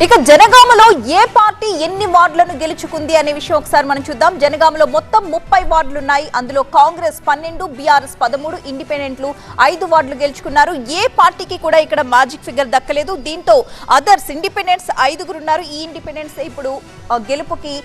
ఇక జనగామలో ఏ పార్టీ ఎన్ని వార్డులను గెలుచుకుంది అనే విషయం ఒకసారి మనం చూద్దాం. జనగామలో మొత్తం 30 వార్డులు ఉన్నాయి. అందులో కాంగ్రెస్ 12, బీఆర్ఎస్ 13, ఇండిపెండెంట్లు 5 వార్డులు గెలుచుకున్నారు. ఏ పార్టీకి కూడా ఇక్కడ మ్యాజిక్ ఫిగర్ దక్కలేదు. దీంతో అదర్స్ ఇండిపెండెంట్స్ 5 ఉన్నారు. ఈ ఇండిపెండెంట్స్ ఇప్పుడు గెలుపుకి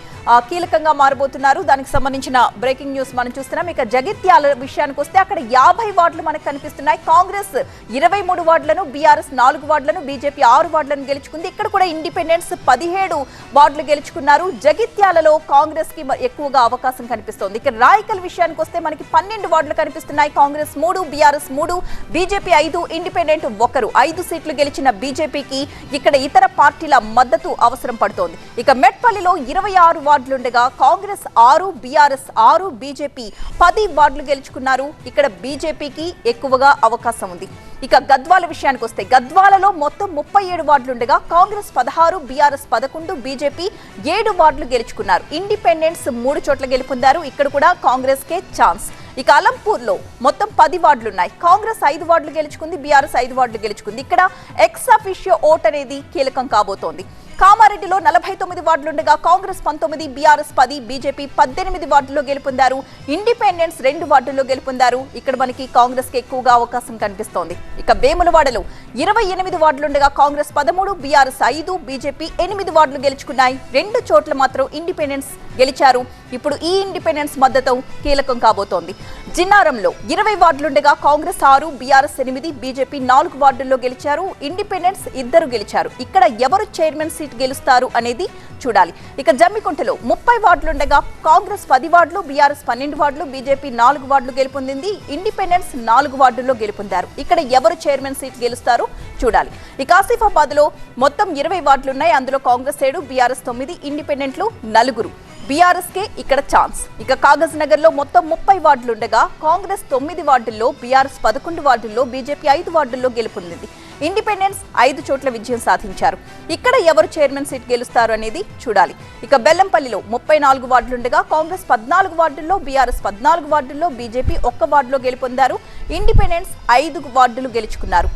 కీలకంగా మారబోతున్నారు. దానికి సంబంధించిన బ్రేకింగ్ న్యూస్ మనం చూస్తున్నాం. ఇక జగిత్యాల విషయానికి వస్తే అక్కడ 50 వార్డులు మనకు కనిపిస్తున్నాయి. కాంగ్రెస్ 23 వార్డులను, బీఆర్ఎస్ 4 వార్డులను, బీజేపీ 6 వార్డులను గెలుచుకుంది. ఇక్కడ కూడా ఇండిపెండెంట్స్ 17 వార్డులు గెలుచుకున్నారు. జగిత్యాలలో కాంగ్రెస్ కి ఎక్కువగా అవకాశం కనిపిస్తోంది. ఇక రాయకల్ విషయానికి వస్తే మనకి 12 వార్డులు కనిపిస్తున్నాయి. Congress 3, BRS 3, BJP 5, independent 1. 5 సీట్లు గెలిచిన బీజేపీకి ఇక్కడ ఇతర పార్టీల మద్దతు అవసరం పడుతోంది. ఇక మెట్పల్లిలో 26 వార్డులుండగా కాంగ్రెస్ 6, బీఆర్ఎస్ 6, బీజేపీ 10 వార్డులు గెలుచుకున్నారు. ఇక్కడ బీజేపీకి ఎక్కువగా అవకాశం ఉంది. ఇక గద్వాల విషయానికి వస్తే గద్వాలలో మొత్తం 37 వార్డులుండగా కాంగ్రెస్ 16, బీఆర్ఎస్ 11, బీజేపీ 7 వార్డులు గెలుచుకున్నారు. ఇండిపెండెంట్స్ 3 చోట్ల గెలుపొందారు. ఇక్కడ కూడా కాంగ్రెస్ కే ఛాన్స్. ఇక అలంపూర్లో మొత్తం 10 వార్డులున్నాయి. కాంగ్రెస్ 5 వార్డులు గెలుచుకుంది, బీఆర్ఎస్ 5 వార్డులు గెలుచుకుంది. ఇక్కడ ఎక్స్ అఫిషియో ఓట్ అనేది కీలకం కాబోతోంది. కామారెడ్డిలో 49 వార్డులుండగా కాంగ్రెస్ 19, బీఆర్ఎస్ 10, బీజేపీ 18 వార్డుల్లో గెలుపొందారు. ఇండిపెండెంట్స్ 2 వార్డుల్లో గెలుపొందారు. ఇక్కడ మనకి కాంగ్రెస్ కి ఎక్కువగా అవకాశం కనిపిస్తోంది. ఇక వేములవాడలో 28 వార్డులుండగా కాంగ్రెస్ 13, బీఆర్ఎస్ 5, బీజేపీ 8 వార్డులు గెలుచుకున్నాయి. 2 చోట్ల మాత్రం ఇండిపెండెంట్స్ గెలిచారు. ఇప్పుడు ఈ ఇండిపెండెన్స్ మద్దతు కీలకం కాబోతోంది. జిన్నారంలో 20 వార్డులుండగా కాంగ్రెస్ 6, బీఆర్ఎస్ 8, బీజేపీ 4 వార్డుల్లో గెలిచారు. ఇండిపెండెంట్స్ 2 గెలిచారు. ఇక్కడ ఎవరు చైర్మన్ సీట్ గెలుస్తారు అనేది చూడాలి. ఇక జమ్మికుంటలో 30 వార్డులుండగా కాంగ్రెస్ 10 వార్డులు, బీఆర్ఎస్ 12 వార్డులు, బీజేపీ 4 వార్డులు గెలుపొందింది. ఇండిపెండెంట్స్ 4 వార్డుల్లో గెలుపొందారు. ఇక్కడ ఎవరు చైర్మన్ సీట్ గెలుస్తారో చూడాలి. ఇక ఆసిఫాబాద్ లో మొత్తం 20 వార్డులున్నాయి. అందులో కాంగ్రెస్ 7, బీఆర్ఎస్ 9, ఇండిపెండెంట్లు 4. బీఆర్ఎస్ కే ఇక్కడ ఛాన్స్. ఇక కాగజ్ నగర్ లో మొత్తం 30 వార్డులుండగా కాంగ్రెస్ 9 వార్డుల్లో, బీఆర్ఎస్ 11 వార్డుల్లో, బీజేపీ 5 వార్డుల్లో గెలుపొందింది. ఇండిపెండెన్స్ 5 చోట్ల విజయం సాధించారు. ఇక్కడ ఎవరు చైర్మన్ సీట్ గెలుస్తారు అనేది చూడాలి. ఇక బెల్లంపల్లిలో 34 వార్డులుండగా కాంగ్రెస్ 14 వార్డుల్లో, బీఆర్ఎస్ 14 వార్డుల్లో, బీజేపీ 1 వార్డులో గెలుపొందారు. ఇండిపెండెన్స్ 5 వార్డులు గెలుచుకున్నారు.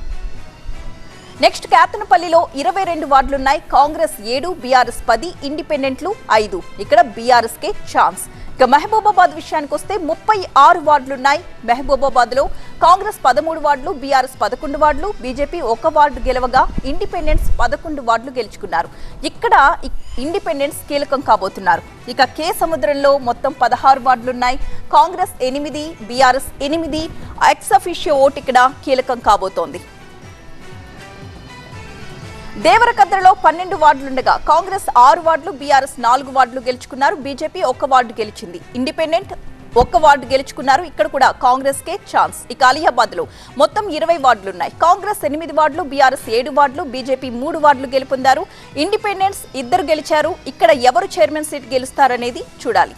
నెక్స్ట్ కేతనపల్లిలో 22 వార్డులున్నాయి. కాంగ్రెస్ 7, బీఆర్ఎస్ 10, ఇండిపెండెంట్లు 5. ఇక్కడ బీఆర్ఎస్ కే ఛాన్స్. ఇక మహబూబాబాద్ విషయానికి వస్తే 36 వార్డులున్నాయి. మహబూబాబాద్ లో కాంగ్రెస్ 13 వార్డులు, బీఆర్ఎస్ 11 వార్డులు, బీజేపీ 1 వార్డు గెలవగా ఇండిపెండెంట్స్ 11 వార్డులు గెలుచుకున్నారు. ఇక్కడ ఇండిపెండెంట్స్ కీలకం కాబోతున్నారు. ఇక కే సముద్రంలో మొత్తం 16 వార్డులున్నాయి. Congress 8, BRS 8. Ex officio vote ఇక్కడ కీలకం కాబోతోంది. దేవరకద్రలో 12 వార్డులుండగా కాంగ్రెస్ 6 వార్డులు, బీఆర్ఎస్ 4 వార్డులు గెలుచుకున్నారు. బీజేపీ 1 వార్డు గెలిచింది. ఇండిపెండెంట్ 1 వార్డు గెలుచుకున్నారు. ఇక్కడ కూడా కాంగ్రెస్ కే ఛాన్స్. ఇక అలియాబాద్ లో మొత్తం 20 వార్డులున్నాయి. కాంగ్రెస్ 8 వార్డులు, బీఆర్ఎస్ 7 వార్డులు, బీజేపీ 3 వార్డులు గెలుపొందారు. ఇండిపెండెంట్స్ 2 గెలిచారు. ఇక్కడ ఎవరు చైర్మన్ సీట్ గెలుస్తారనేది చూడాలి.